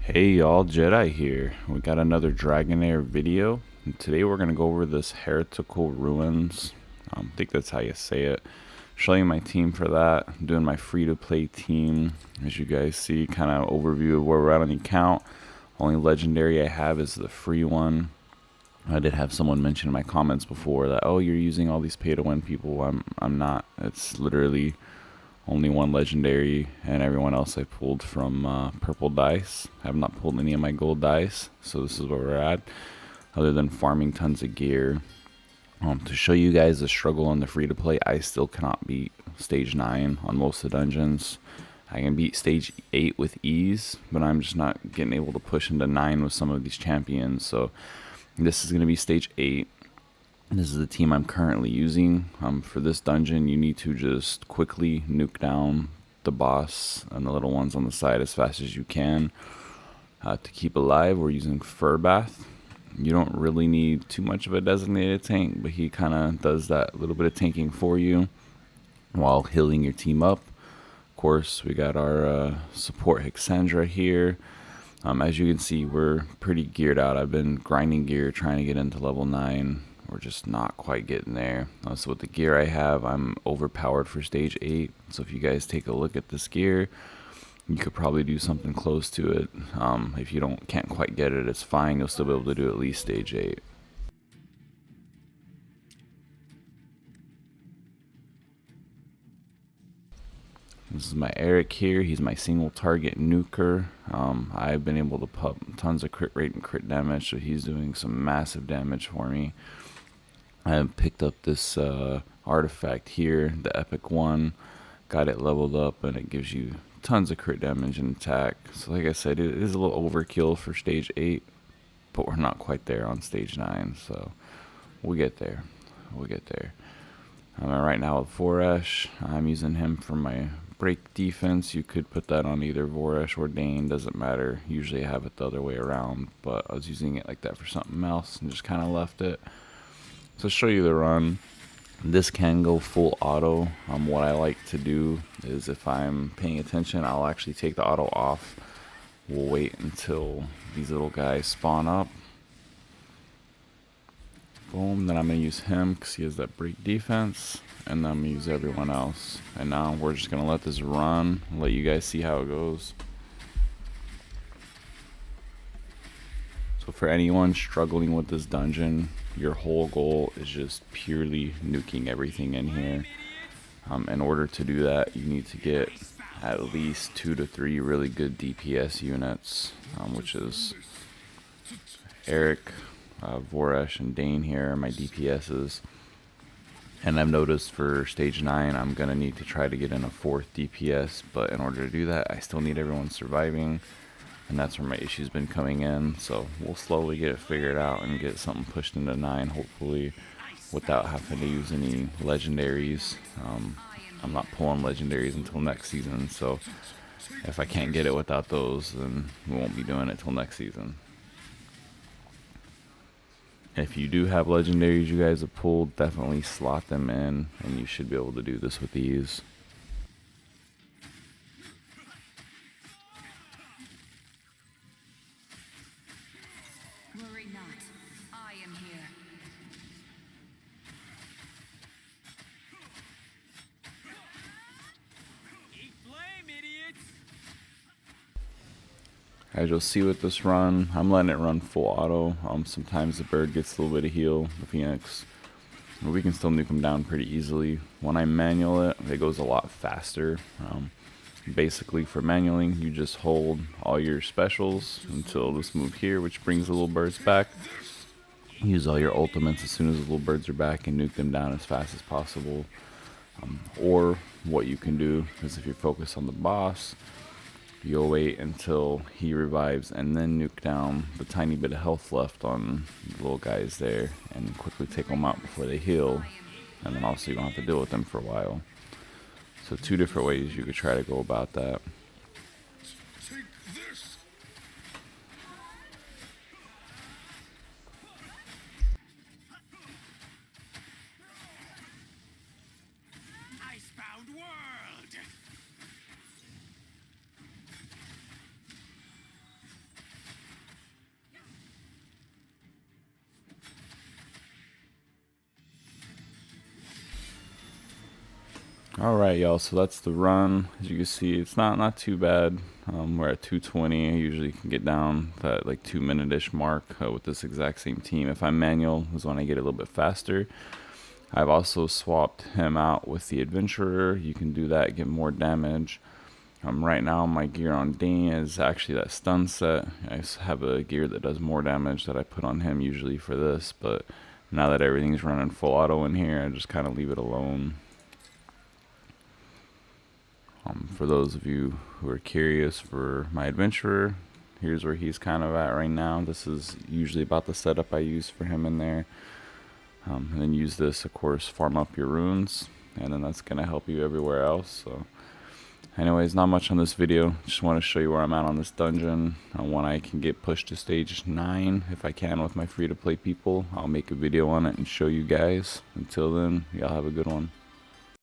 Hey y'all, Jedi here. We got another Dragonheir video. And today we're going to go over this Heretical Ruins. I think that's how you say it. Show you my team for that. I'm doing my free-to-play team. As you guys see, kind of overview of where we're at on the account. Only legendary I have is the free one. I did have someone mention in my comments before that, oh, you're using all these pay-to-win people. I'm not. It's literally only one legendary, and everyone else I pulled from purple dice. I have not pulled any of my gold dice, so this is where we're at. Other than farming tons of gear. To show you guys the struggle on the free-to-play, I still cannot beat stage 9 on most of the dungeons. I can beat stage 8 with ease, but I'm just not getting able to push into 9 with some of these champions. So this is going to be stage 8. This is the team I'm currently using. For this dungeon, you need to just quickly nuke down the boss and the little ones on the side as fast as you can. To keep alive, we're using Furbath. You don't really need too much of a designated tank, but he kind of does that little bit of tanking for you while healing your team up. Of course, we got our support Hexandra here. As you can see, we're pretty geared out. I've been grinding gear, trying to get into level 9. We're just not quite getting there. So with the gear I have, I'm overpowered for stage 8. So if you guys take a look at this gear, you could probably do something close to it. If you can't quite get it, it's fine. You'll still be able to do at least stage 8. This is my Eric here. He's my single target nuker. I've been able to pump tons of crit rate and crit damage, so he's doing some massive damage for me. I picked up this artifact here, the epic one. Got it leveled up, and it gives you tons of crit damage and attack. So like I said, it is a little overkill for stage 8, but we're not quite there on stage 9, so we'll get there. We'll get there. Right now with Voresh, I'm using him for my break defense. You could put that on either Voresh or Dane, doesn't matter. Usually I have it the other way around, but I was using it like that for something else and just kind of left it. So show you the run. This can go full auto. What I like to do is if I'm paying attention, I'll actually take the auto off. We'll wait until these little guys spawn up. Boom, then I'm going to use him because he has that break defense, and then I'm going to use everyone else. And now we're just going to let this run, let you guys see how it goes. So for anyone struggling with this dungeon, your whole goal is just purely nuking everything in here. In order to do that, you need to get at least 2 to 3 really good DPS units, which is Eric, Voresh, and Dane here are my DPSs. And I've noticed for stage 9, I'm going to need to try to get in a 4th DPS, but in order to do that, I still need everyone surviving, and that's where my issue's been coming in. So we'll slowly get it figured out and get something pushed into 9, hopefully, without having to use any legendaries. I'm not pulling legendaries until next season, so if I can't get it without those, then we won't be doing it till next season. If you do have legendaries you guys have pulled, definitely slot them in, and you should be able to do this with ease. Worry not, I am here. Eat flame, idiots! As you'll see with this run, I'm letting it run full auto. Sometimes the bird gets a little bit of heal, the phoenix. But we can still nuke them down pretty easily. When I manual it, it goes a lot faster. Basically for manualing, you just hold all your specials until this move here, which brings the little birds back. Use all your ultimates as soon as the little birds are back and nuke them down as fast as possible. Or what you can do is if you're focused on the boss, you'll wait until he revives and then nuke down the tiny bit of health left on the little guys there and quickly take them out before they heal. And then also you don't have to deal with them for a while. So 2 different ways you could try to go about that. Icebound world! Alright, y'all, so that's the run. As you can see, it's not too bad. We're at 220. I usually can get down that like 2 minute-ish mark with this exact same team. If I'm manual is when I get a little bit faster. I've also swapped him out with the adventurer. You can do that, get more damage. Right now my gear on Dane is actually that stun set. I have a gear that does more damage that I put on him usually for this, but now that everything's running full auto in here, I just kind of leave it alone. For those of you who are curious, for my adventurer, here's where he's kind of at right now. This is usually about the setup I use for him in there. And then use this, of course, farm up your runes, and then that's going to help you everywhere else. So anyways, not much on this video. Just want to show you where I'm at on this dungeon. When I can get pushed to stage 9, if I can with my free-to-play people, I'll make a video on it and show you guys. Until then, y'all have a good one.